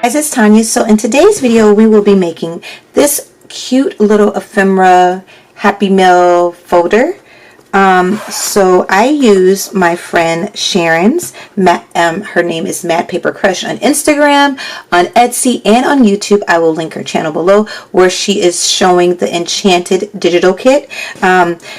Guys, it's Tanya. So in today's video we will be making this cute little ephemera Happy Mail folder. So I use my friend Sharon's, her name is Mad Paper Crush on Instagram, on Etsy, and on YouTube. I will link her channel below where she is showing the Enchanted digital kit.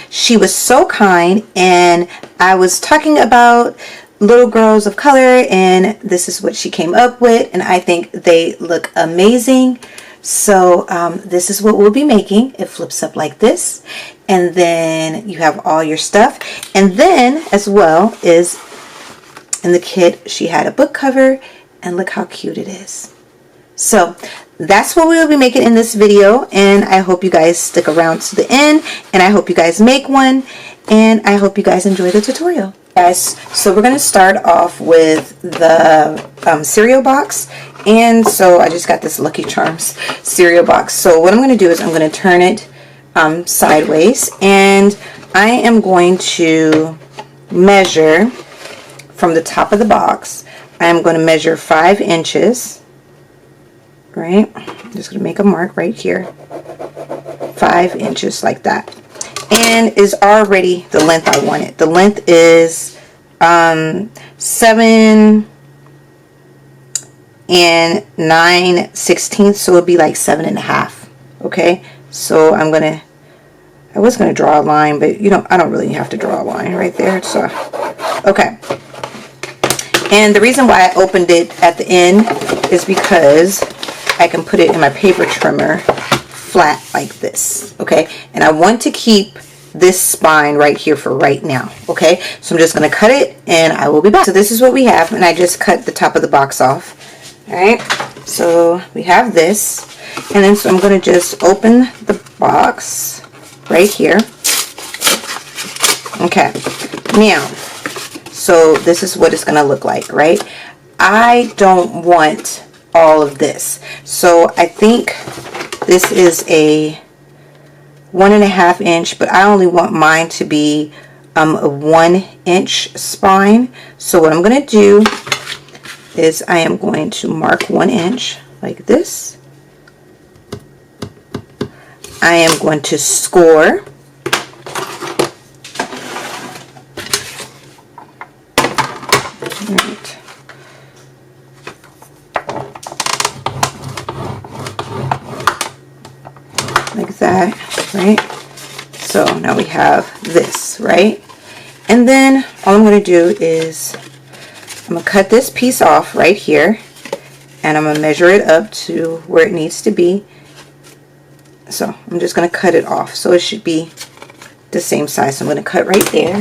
She was so kind, and I was talking about little girls of color, and this is what she came up with, and I think they look amazing. So this is what we'll be making. It flips up like this, and then you have all your stuff. And then as well is in the kit she had a book cover, and look how cute it is. So that's what we will be making in this video, and I hope you guys stick around to the end, and I hope you guys make one, and I hope you guys enjoy the tutorial. Guys, so we're going to start off with the cereal box, and so I just got this Lucky Charms cereal box. So what I'm going to do is I'm going to turn it sideways, and I am going to measure from the top of the box. I am going to measure 5 inches, right? I'm just going to make a mark right here, 5 inches like that. And is already the length I wanted. The length is 7 9/16, so it'll be like 7.5. Okay, so I was gonna draw a line, but I don't really have to draw a line right there. So okay, and the reason why I opened it at the end is because I can put it in my paper trimmer flat like this. Okay, and I want to keep this spine right here for right now. Okay, so I'm just going to cut it, and I will be back. So this is what we have, and I just cut the top of the box off. All right, so we have this, and then so I'm going to just open the box right here. Okay, now so this is what it's going to look like, right? I don't want all of this, so I think this is a 1.5 inch, but I only want mine to be a 1 inch spine. So what I'm going to do is I am going to mark 1 inch like this. I am going to score. Right. Like that. Right, so now we have this, right? And then all I'm going to do is I'm going to cut this piece off right here, and I'm going to measure it up to where it needs to be. So I'm just going to cut it off, so it should be the same size. So I'm going to cut right there.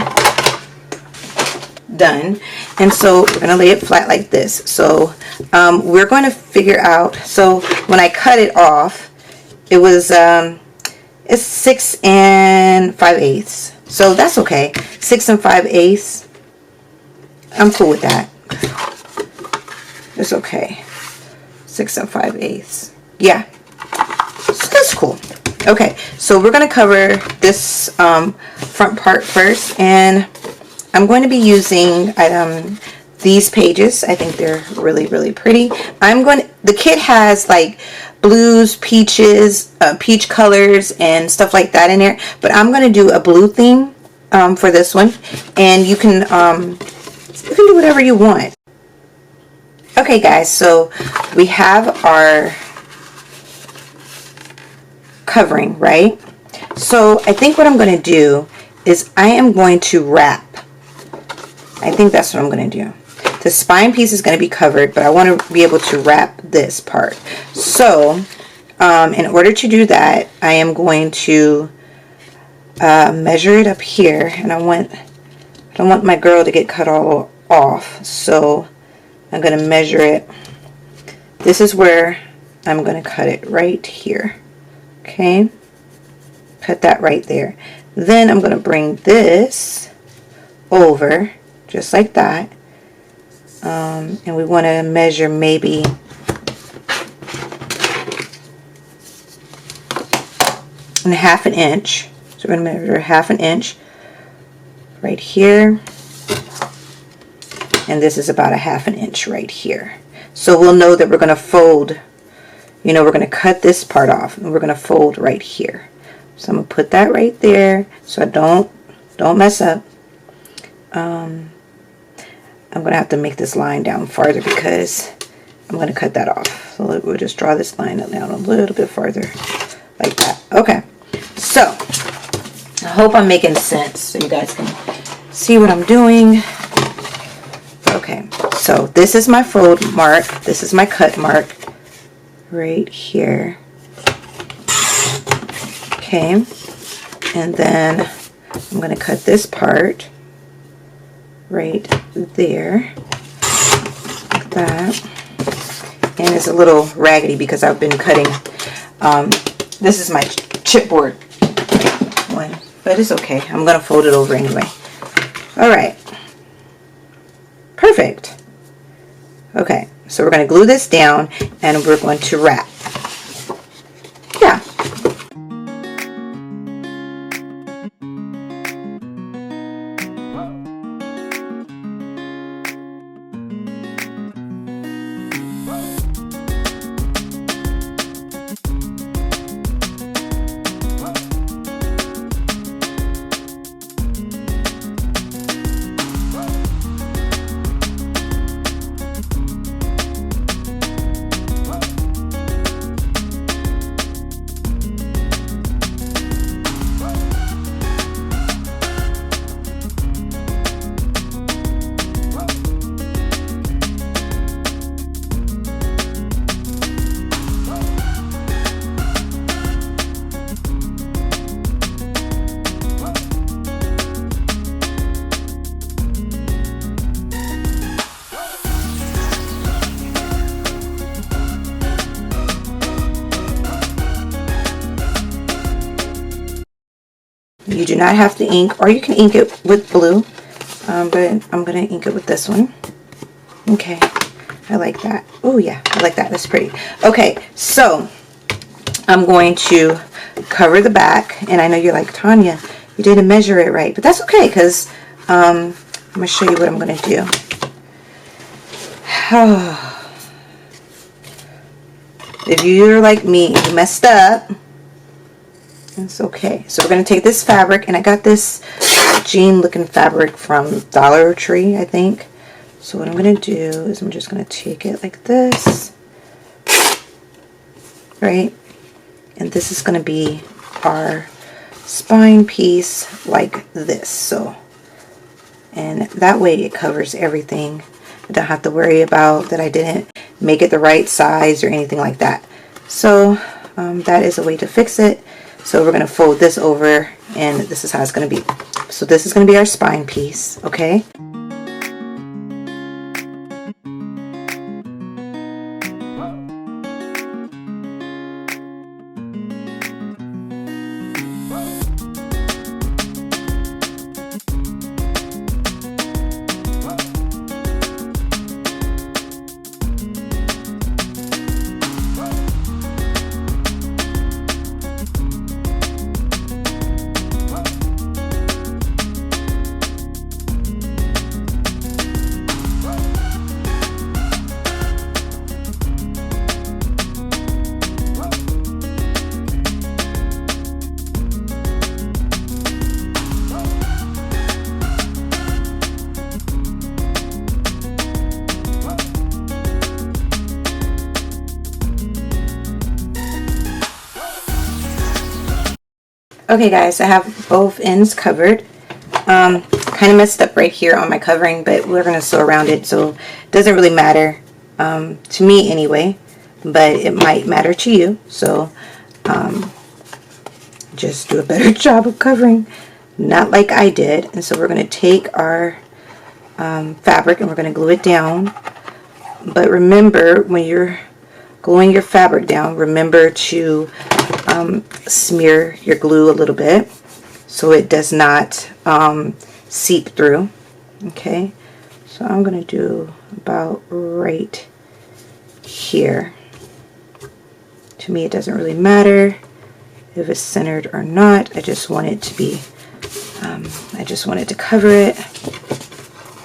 Done. And so we're going to lay it flat like this. So we're going to figure out, so when I cut it off, it was it's 6 5/8, so that's okay. 6 5/8. I'm cool with that. It's okay. 6 5/8. Yeah, so that's cool. Okay, so we're gonna cover this front part first, and I'm going to be using these pages. I think they're really, really pretty. The kit has like blues, peaches, peach colors, and stuff like that in there, but I'm going to do a blue theme for this one, and you can do whatever you want. Okay guys, so we have our covering, right? So I think what I'm going to do is I am going to wrap. I think that's what I'm going to do. The spine piece is going to be covered, but I want to be able to wrap this part. So in order to do that, I am going to measure it up here, and I don't want my girl to get cut all off, so I'm going to measure it. This is where I'm going to cut it right here. Okay, cut that right there. Then I'm going to bring this over just like that. And we want to measure maybe in 1/2 inch. So we're going to measure 1/2 inch right here, and this is about 1/2 inch right here. So we'll know that we're going to fold, you know, we're going to cut this part off and we're going to fold right here. So I'm going to put that right there so I don't mess up. I'm going to have to make this line down farther because I'm going to cut that off. So we'll just draw this line down a little bit farther like that. Okay, so I hope I'm making sense so you guys can see what I'm doing. Okay, so this is my fold mark. This is my cut mark right here. Okay, and then I'm going to cut this part right there, like that. And it's a little raggedy because I've been cutting. This is my chipboard one, but it's okay. I'm going to fold it over anyway. All right. Perfect. Okay, so we're going to glue this down and we're going to wrap. Yeah. You do not have to ink, or you can ink it with blue, but I'm going to ink it with this one. Okay, I like that. Oh yeah, I like that. That's pretty. Okay, so I'm going to cover the back, and I know you're like, Tanya, you didn't measure it right, but that's okay because I'm going to show you what I'm going to do. If you're like me, you messed up. It's okay. So we're going to take this fabric, and I got this jean looking fabric from Dollar Tree, I think. So what I'm going to do is I'm just going to take it like this, right? And this is going to be our spine piece like this. So, and that way it covers everything. I don't have to worry about that I didn't make it the right size or anything like that. So that is a way to fix it. So we're going to fold this over, and this is how it's going to be. So this is going to be our spine piece, okay? Okay guys, I have both ends covered. Kind of messed up right here on my covering, but we're going to sew around it, so it doesn't really matter to me anyway, but it might matter to you. So just do a better job of covering, not like I did. And so we're going to take our fabric and we're going to glue it down. But remember, when you're gluing your fabric down, remember to smear your glue a little bit so it does not seep through. Okay, so I'm going to do about right here. To me, it doesn't really matter if it's centered or not. I just want it to be, I just wanted to cover it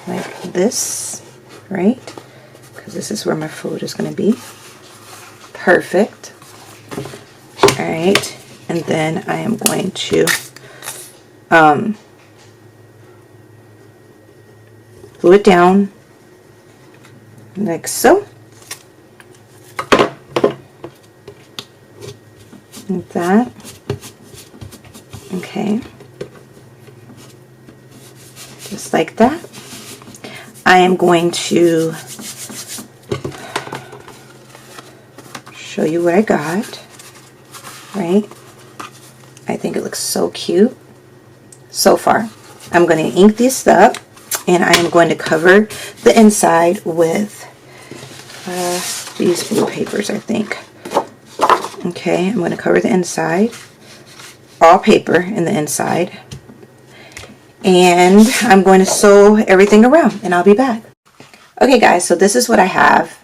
like this, right? because this is where my folder is going to be. Perfect. All right, and then I am going to glue it down like so. Like that. Okay. Just like that. I am going to show you what I got. Right? I think it looks so cute so far. I'm going to ink this up, and I am going to cover the inside with these blue papers, I think. Okay, I'm going to cover the inside, all paper in the inside, and I'm going to sew everything around, and I'll be back. Okay guys, so this is what I have.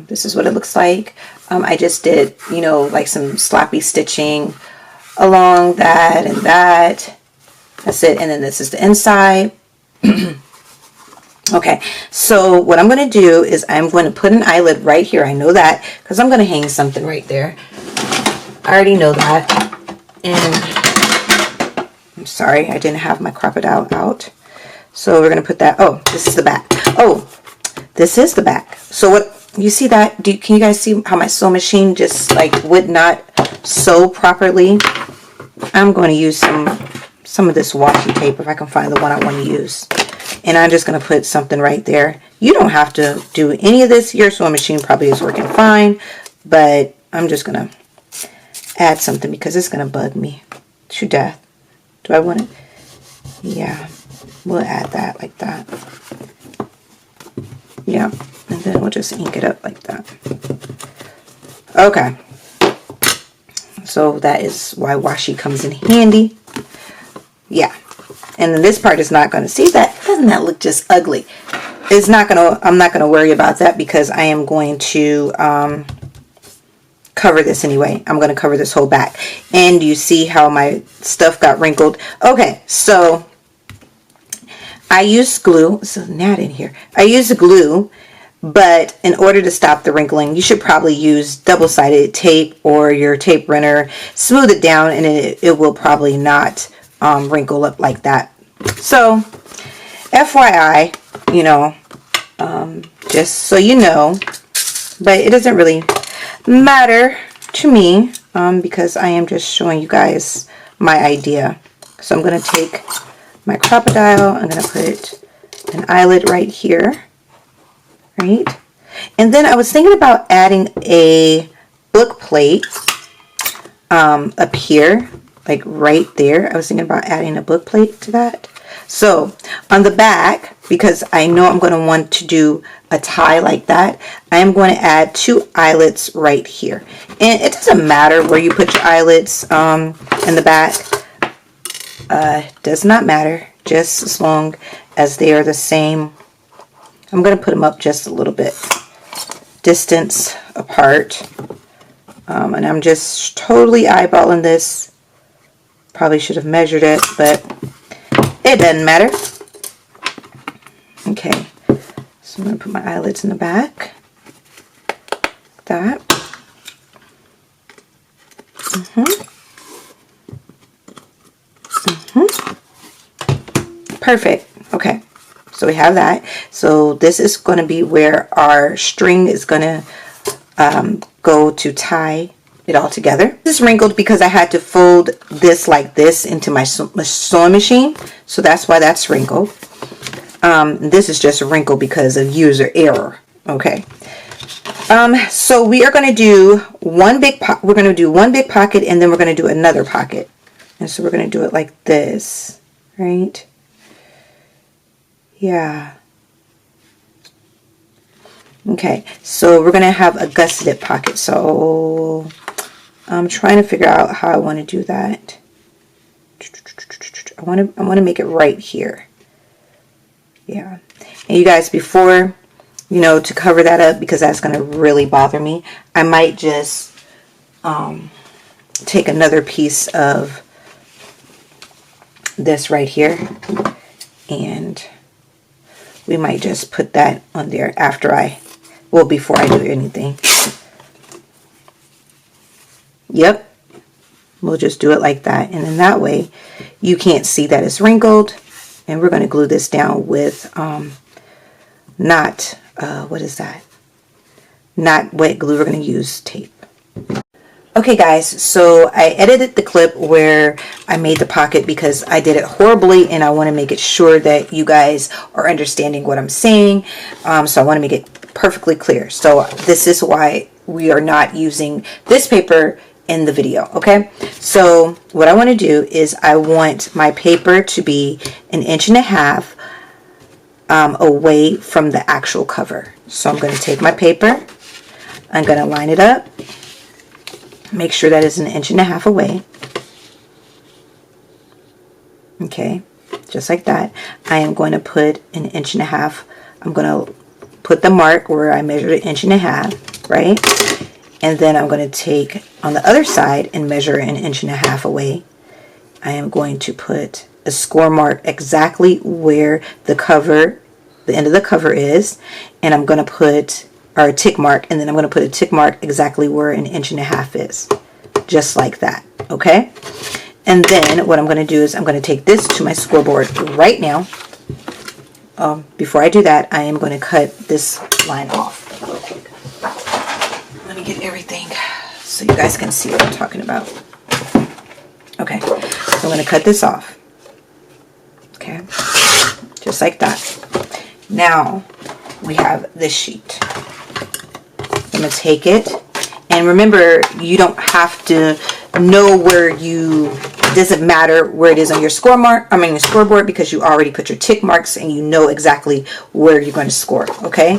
This is what it looks like. I just did, you know, like some sloppy stitching along that and that. That's it, and then this is the inside. Okay, so what I'm going to do is I'm going to put an eyelid right here. I know that because I'm going to hang something right there. I already know that. And I'm sorry, I didn't have my crocodile out. So we're going to put that. Oh, this is the back. Oh, this is the back. So what you see that? Can you guys see how my sewing machine just like would not sew properly? I'm going to use some of this washi tape if I can find the one I want to use. And I'm just going to put something right there. You don't have to do any of this. Your sewing machine probably is working fine. But I'm just going to add something because it's going to bug me to death. Do I want it? Yeah. We'll add that like that. Yeah. And then we'll just ink it up like that. Okay. So that is why washi comes in handy. Yeah. And then this part is not going to see that. Doesn't that look just ugly? It's not going to, I'm not going to worry about that because I am going to cover this anyway. I'm going to cover this whole back. And you see how my stuff got wrinkled? Okay, so I use glue. There's a gnat in here. I use glue, but in order to stop the wrinkling, you should probably use double-sided tape or your tape runner. Smooth it down and it will probably not wrinkle up like that. So FYI, you know, just so you know, but it doesn't really matter to me because I am just showing you guys my idea. So I'm going to take my crocodile, I'm going to put an eyelid right here, right? And then I was thinking about adding a book plate up here, like right there. I was thinking about adding a book plate to that. So on the back, because I know I'm going to want to do a tie like that, I am going to add 2 eyelets right here. And it doesn't matter where you put your eyelets in the back. Does not matter, just as long as they are the same. I'm going to put them up just a little bit distance apart. And I'm just totally eyeballing this. Probably should have measured it, but it doesn't matter. Okay, so I'm going to put my eyelets in the back. Like that. Perfect. Okay, so we have that. So this is going to be where our string is going to go to tie it all together. This is wrinkled because I had to fold this like this into my sewing machine, so that's why that's wrinkled. This is just wrinkled because of user error. Okay. So we are going to do one big pocket, and then we're going to do another pocket, and so we're going to do it like this, right? Yeah. Okay, so we're going to have a gusseted pocket. So I'm trying to figure out how I want to do that. I want to make it right here. Yeah. And you guys, before, you know, to cover that up, because that's going to really bother me, I might just take another piece of this right here, and we might just put that on there after I Well, before I do anything. Yep. We'll just do it like that. And then that way you can't see that it's wrinkled. And we're going to glue this down with what is that? Not wet glue. We're going to use tape. Okay guys, so I edited the clip where I made the pocket because I did it horribly and I want to make it sure that you guys are understanding what I'm saying. So I want to make it perfectly clear. So this is why we are not using this paper in the video, okay? So what I want to do is I want my paper to be 1.5 inches away from the actual cover. So I'm going to take my paper, I'm going to line it up. Make sure that is 1.5 inches away. Okay, just like that. I am going to put 1.5 inches. I'm going to put the mark where I measured 1.5 inches, right? And then I'm going to take on the other side and measure 1.5 inches away. I am going to put a score mark exactly where the cover, the end of the cover is, and I'm going to put or a tick mark, and then I'm going to put a tick mark exactly where 1.5 inches is, just like that. Okay, and then what I'm going to do is I'm going to take this to my scoreboard right now. Before I do that, I am going to cut this line off. Let me get everything so you guys can see what I'm talking about. Okay, so I'm going to cut this off. Okay, just like that. Now we have this sheet. I'm going to take it, and remember, you don't have to know where you, it doesn't matter where it is on your your scoreboard, because you already put your tick marks and you know exactly where you're going to score. Okay,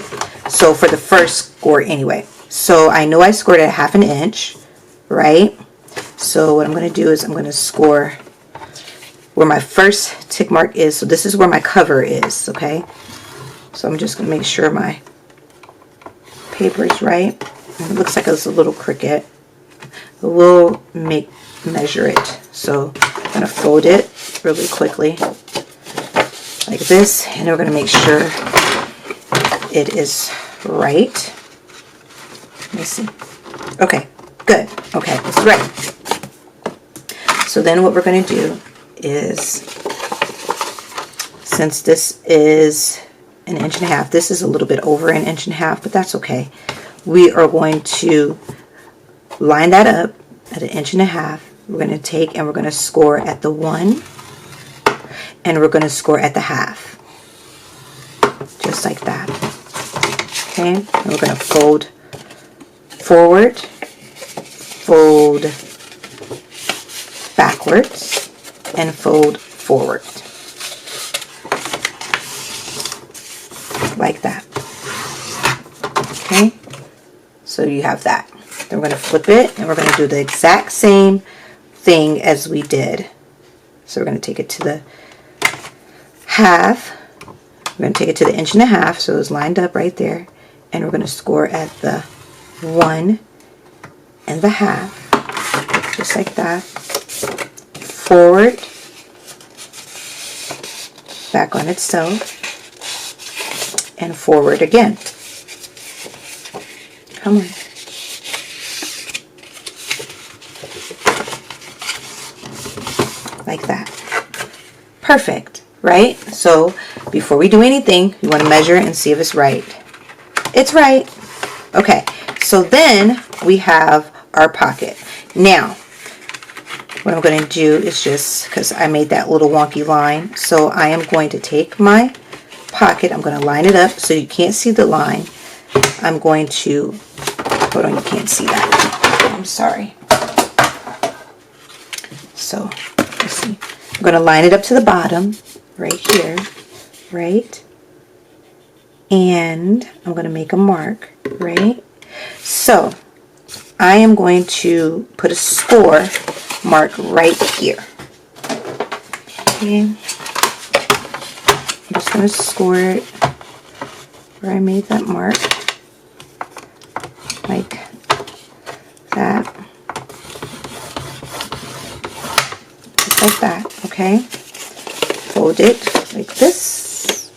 so for the first score anyway, so I know I scored at 1/2 inch, right? So what I'm going to do is I'm going to score where my first tick mark is. So this is where my cover is. Okay, so I'm just going to make sure my paper is right. It looks like it's a little crooked. We'll measure it. So I'm going to fold it really quickly like this, and we're going to make sure it is right. Let me see. Okay, good. Okay, it's right. So then what we're going to do is, since this is 1.5 inches, this is a little bit over 1.5 inches, but that's okay. We are going to line that up at 1.5 inches. We're going to take and we're going to score at the 1, and we're going to score at the 1/2, just like that. Okay, and we're going to fold forward, fold backwards, and fold forward, like that. Okay, so you have that. Then we're going to flip it, and we're going to do the exact same thing as we did. So we're going to take it to the 1/2. We're going to take it to the 1.5 inches, so it's lined up right there, and we're going to score at the 1 and the 1/2, just like that. Forward, back on itself, and forward again. Come on. Like that. Perfect, right? So before we do anything, you want to measure and see if it's right. It's right. Okay, so then we have our pocket. Now, what I'm going to do is, just because I made that little wonky line, so I am going to take my pocket, I'm going to line it up so you can't see the line. I'm going to, hold on, you can't see that. I'm sorry. So, let's see. I'm going to line it up to the bottom, right here, right? And I'm going to make a mark, right? So, I am going to put a score mark right here. Okay. I'm just going to score it where I made that mark, like that. Just like that, okay? Fold it like this,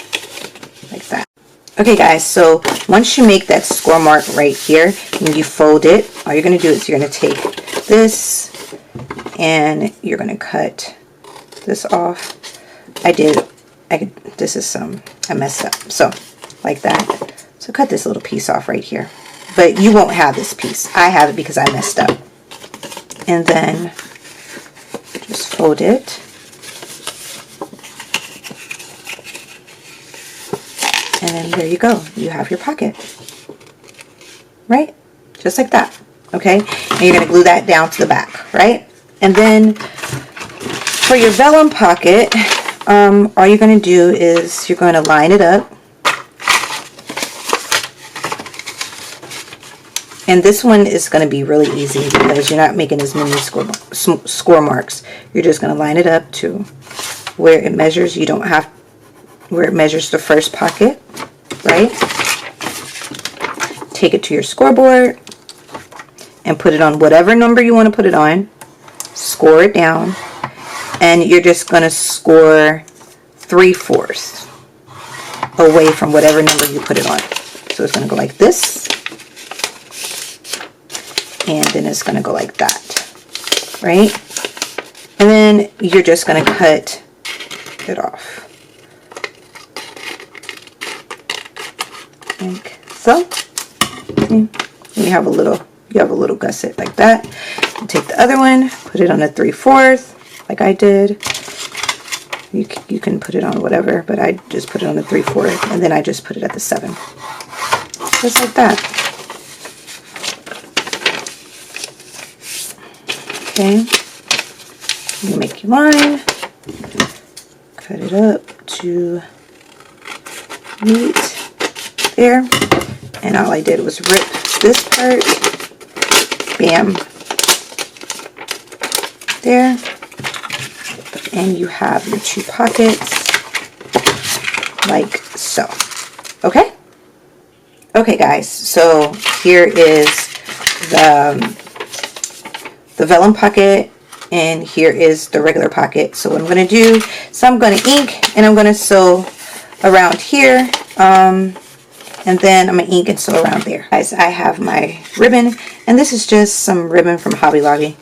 like that. Okay guys, so once you make that score mark right here and you fold it, all you're going to do is you're going to take this and you're going to cut this off. I messed up. So like that. So cut this little piece off right here. But you won't have this piece. I have it because I messed up. And then just fold it. And then there you go. You have your pocket. Right? Just like that. Okay? And you're going to glue that down to the back. Right? And then for your vellum pocket, all you're going to do is you're going to line it up. And this one is going to be really easy because you're not making as many score marks. You're just going to line it up to where it measures. You don't have where it measures the first pocket, right? Take it to your scoreboard and put it on whatever number you want to put it on. Score it down, and you're just going to score 3/4 away from whatever number you put it on. So it's going to go like this, and then it's going to go like that, right? And then you're just going to cut it off. Like so. See? You have a little gusset like that. You take the other one, put it on a 3/4 like I did. You can put it on whatever, but I just put it on the 3/4, and then I just put it at the 7. Just like that. Okay. You make your line, cut it up to meet there, and all I did was rip this part, bam, there, and you have your 2 pockets like so. Okay? Okay guys, so here is the vellum pocket, and here is the regular pocket. So what I'm going to do, so I'm going to ink and I'm going to sew around here, and then I'm going to ink and sew around there. Guys, I have my ribbon, and this is just some ribbon from Hobby Lobby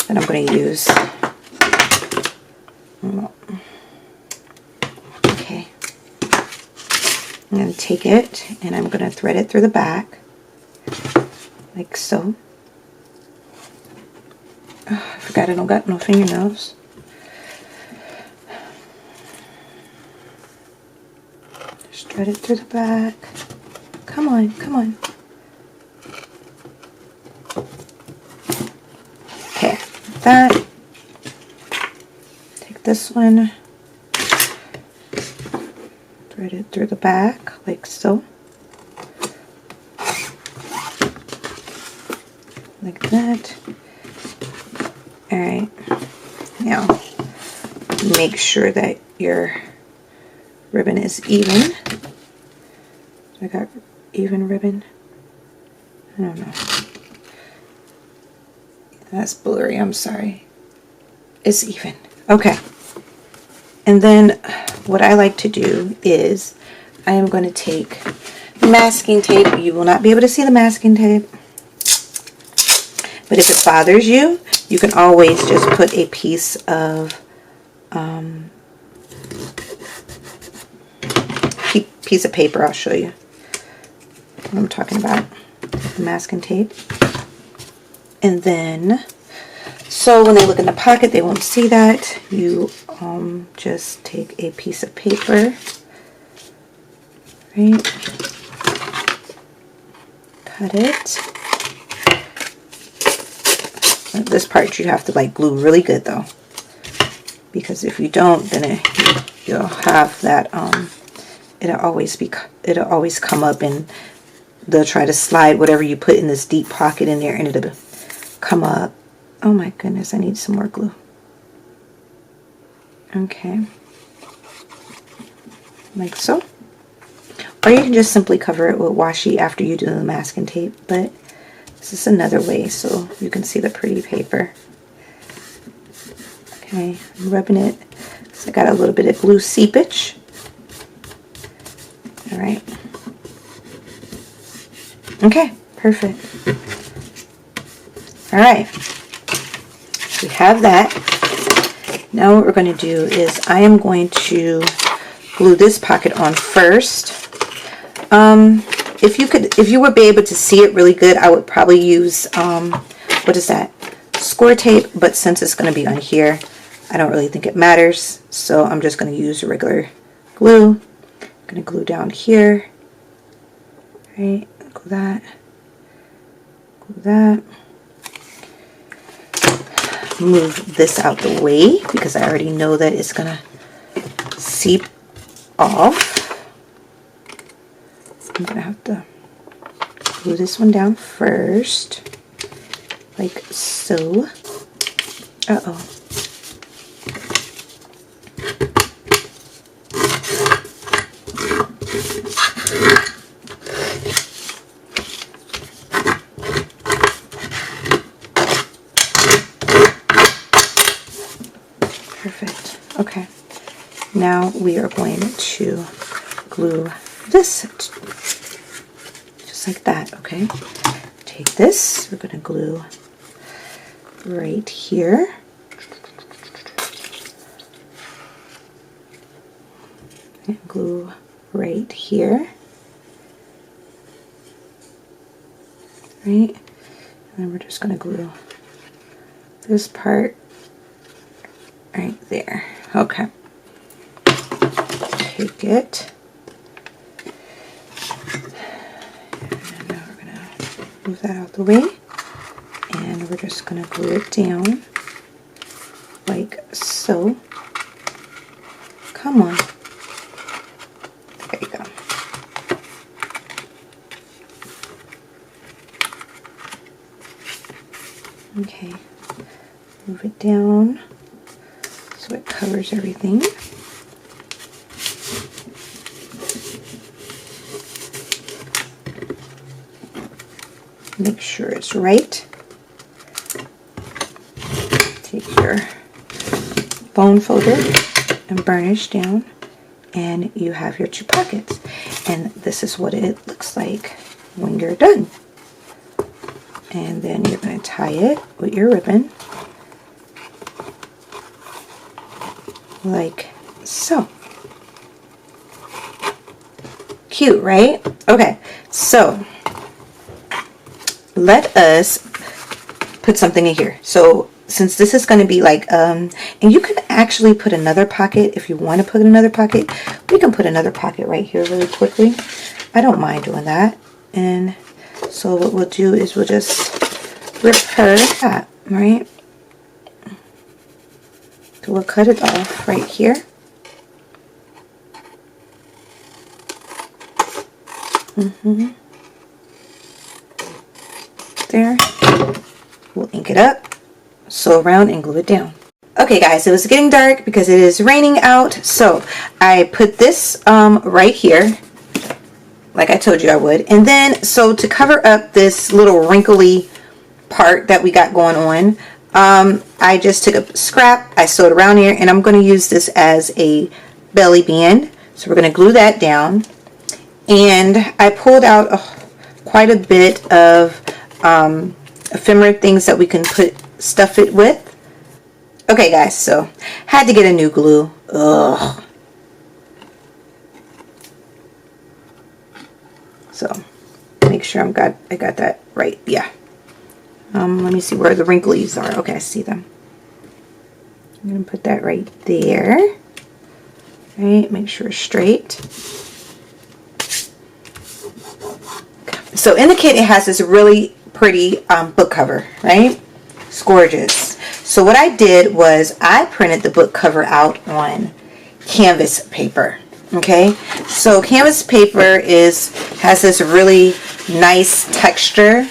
that I'm going to use. Okay, I'm going to take it and I'm going to thread it through the back like so. Oh, I forgot I don't got no fingernails. Just thread it through the back. Come on, come on. Okay, like that. Take this one, thread it through the back like so. Like that. Alright, now make sure that your ribbon is even. I got even ribbon. I don't know. That's blurry, I'm sorry. It's even. Okay. And then what I like to do is I am going to take masking tape. You will not be able to see the masking tape. But if it bothers you, you can always just put a piece of paper. I'll show you what I'm talking about. The masking tape. And then, so when they look in the pocket, they won't see that. You just take a piece of paper, right? Cut it. This part you have to like glue really good though, because if you don't, then you'll have that it'll always come up, and they'll try to slide whatever you put in this deep pocket in there, and it'll come up. Oh my goodness, I need some more glue. Okay, like so. Or you can just simply cover it with washi after you do the masking tape, but this is another way so you can see the pretty paper. Okay, I'm rubbing it. So I got a little bit of glue seepage. right. Okay, perfect. All right, we have that. Now what we're going to do is I am going to glue this pocket on first. If you would be able to see it really good, I would probably use what is that? Score tape, but since it's going to be on here, I don't really think it matters. So I'm just going to use regular glue. I'm going to glue down here. Right, glue that. Glue that. Move this out the way because I already know that it's going to seep off. I'm going to have to glue this one down first, like so. Uh-oh. Perfect. Okay. Now we are going to glue this just like that, okay? Take this, we're going to glue right here. And glue right here. Right? And then we're just going to glue this part right there. Okay. Take it. And now we're going to move that out the way. And we're just going to glue it down like so. Come on. There you go. Okay. Move it down so it covers everything. Make sure it's right. Take your bone folder and burnish down, and you have your two pockets. And this is what it looks like when you're done. And then you're going to tie it with your ribbon like so. Cute, right? Okay, so let us put something in here. So since this is going to be like and you can actually put another pocket if you want to put another pocket. We can put another pocket right here really quickly. I don't mind doing that. And so what we'll do is we'll just rip her that, right? So we'll cut it off right here. There. We'll ink it up, sew around, and glue it down. Okay guys, it was getting dark because it is raining out, so I put this right here like I told you I would. And then so to cover up this little wrinkly part that we got going on, I just took a scrap, I sewed around here, and I'm going to use this as a belly band. So we're going to glue that down, and I pulled out quite a bit of ephemera things that we can stuff it with. Okay guys, so had to get a new glue. Ugh. So make sure I got that right. Yeah. Let me see where the wrinkles are. Okay, I see them. I'm gonna put that right there. Right, make sure it's straight. So in the kit, it has this really pretty book cover, right? It's gorgeous. So what I did was I printed the book cover out on canvas paper. Okay, so canvas paper has this really nice texture.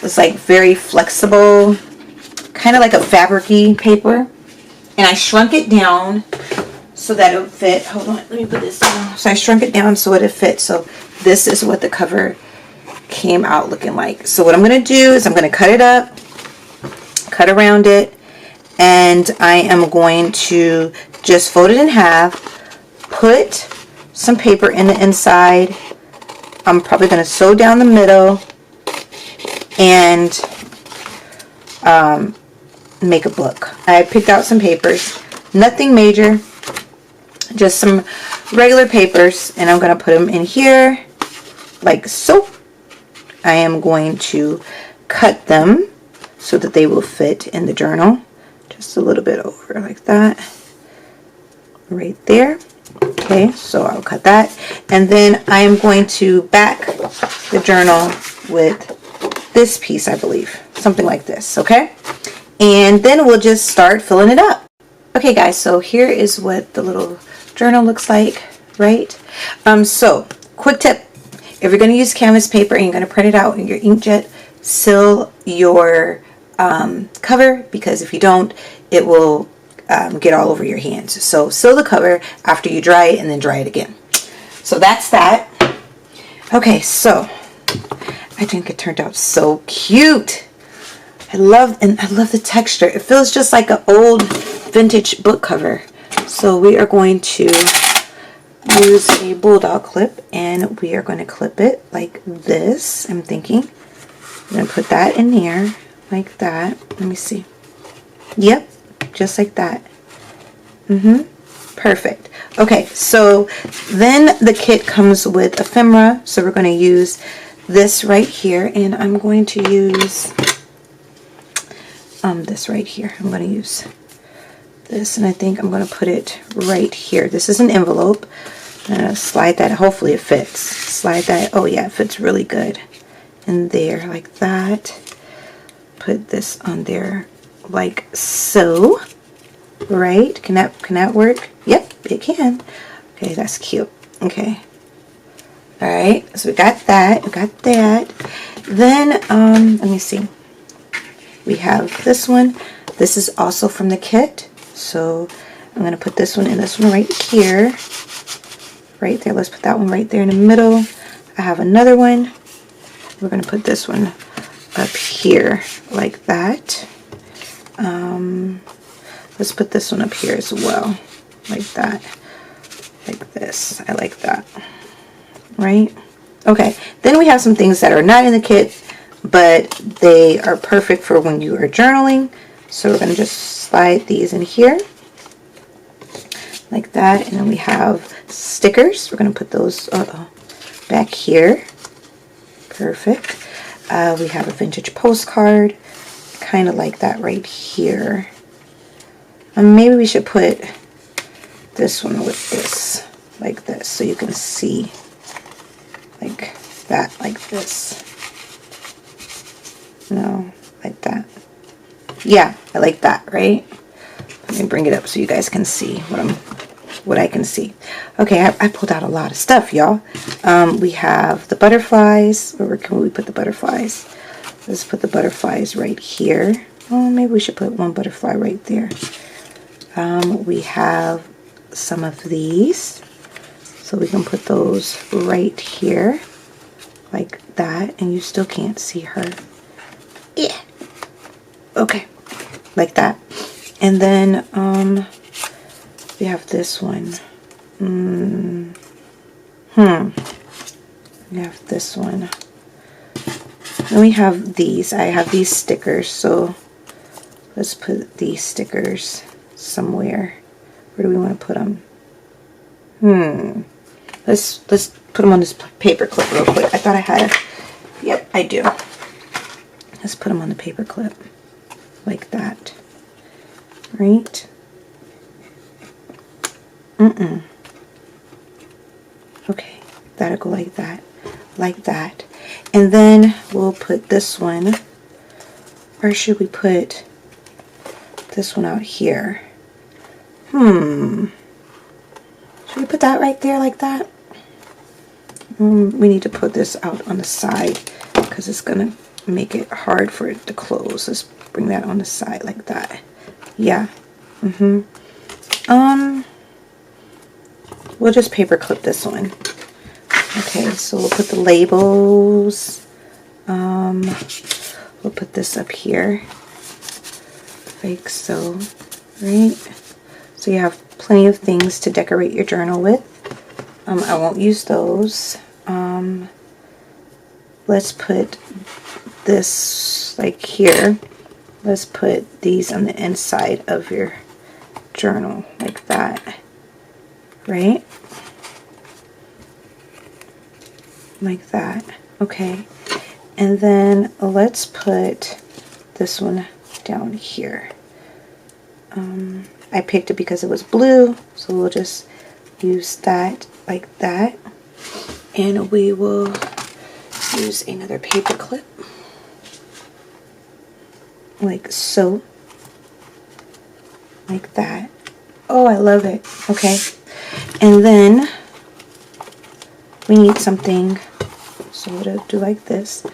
It's like very flexible, kind of like a fabric-y paper. And I shrunk it down so that it would fit. Hold on, let me put this down. So I shrunk it down so it would fit. So this is what the cover came out looking like. So what I'm going to do is I'm going to cut it up, cut around it, and I am going to just fold it in half, put some paper in the inside. I'm probably going to sew down the middle and make a book. I picked out some papers, nothing major, just some regular papers, and I'm going to put them in here like so. I am going to cut them so that they will fit in the journal, just a little bit over like that, right there. Okay, so I'll cut that, and then I am going to back the journal with this piece, I believe, something like this. Okay, and then we'll just start filling it up. Okay guys, so here is what the little journal looks like, right? So quick tip, if you're going to use canvas paper and you're going to print it out in your inkjet, seal your cover, because if you don't, it will get all over your hands. So seal the cover after you dry it, and then dry it again. So that's that. Okay, so I think it turned out so cute. I love the texture. It feels just like an old vintage book cover. So we are going to use a bulldog clip, and we are going to clip it like this. I'm thinking I'm going to put that in there like that. Let me see. Yep, just like that. Perfect. Okay, so then the kit comes with ephemera, so we're going to use this right here, and I'm going to use this right here. I'm going to use this, and I think I'm going to put it right here. This is an envelope. I'm going to slide that. Hopefully it fits. Slide that. Oh yeah, it fits really good in there like that. Put this on there like so. Right? Can that work? Yep, it can. Okay, that's cute. Okay. All right. So we got that. We got that. Then let me see. We have this one. This is also from the kit. So I'm going to put this one and this one right here. Right there. Let's put that one right there in the middle. I have another one. We're going to put this one up here like that. Let's put this one up here as well, like that, like this. I like that, right? Okay, then we have some things that are not in the kit, but they are perfect for when you are journaling. So we're going to just slide these in here, like that. And then we have stickers. We're going to put those back here. Perfect. We have a vintage postcard, kind of like that right here. Maybe we should put this one with this, like this, so you can see like that, like this. No, like that. Yeah, I like that, right? Let me bring it up so you guys can see what I can see. Okay, I pulled out a lot of stuff, y'all. We have the butterflies. Where can we put the butterflies? Let's put the butterflies right here. Oh, maybe we should put one butterfly right there. We have some of these, so we can put those right here like that, and you still can't see her. Yeah. Okay, like that. And then we have this one. We have this one. Then we have these. I have these stickers, so let's put these stickers somewhere. Where do we want to put them? Let's put them on this paper clip real quick. I thought I had a, yep, I do. Let's put them on the paper clip like that. Right? Okay, that'll go like that, like that. And then we'll put this one, or should we put this one out here? Should we put that right there like that? We need to put this out on the side because it's gonna make it hard for it to close. Let's bring that on the side like that. Yeah. We'll just paper clip this one. Okay, so we'll put the labels. We'll put this up here like so, right? So you have plenty of things to decorate your journal with. I won't use those. Let's put this like here. Let's put these on the inside of your journal like that, right? Like that. Okay. And then let's put this one down here. I picked it because it was blue, so we'll just use that like that. And we will use another paper clip like so, like that. Oh, I love it. Okay, and then we need something, so we'll do like this.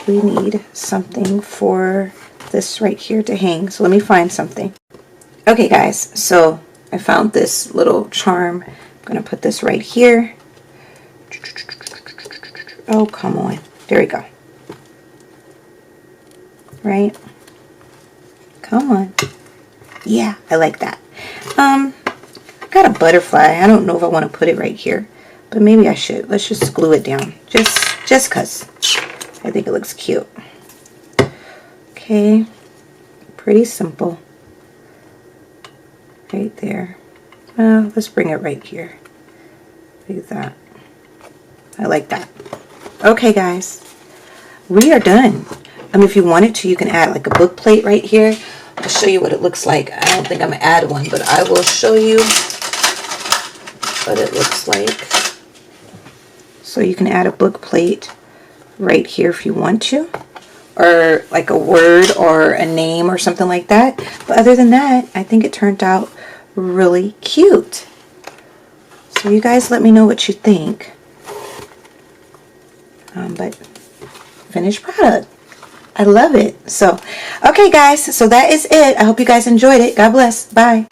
We need something for this right here to hang, so let me find something. Okay guys, so I found this little charm. I'm gonna put this right here. Oh, come on. There we go. Right? Come on. Yeah, I like that. I got a butterfly. I don't know if I want to put it right here, but maybe I should. Let's just glue it down. Just cause. I think it looks cute. Okay. Pretty simple. Right there. Let's bring it right here. Like that. I like that. Okay guys, we are done. If you wanted to, you can add like a book plate right here. I'll show you what it looks like. I don't think I'm gonna add one, but I will show you what it looks like. So you can add a book plate right here if you want to, or like a word or a name or something like that. But other than that, I think it turned out really cute. So you guys let me know what you think. But finished product. I love it. So, okay guys, so that is it. I hope you guys enjoyed it. God bless. Bye.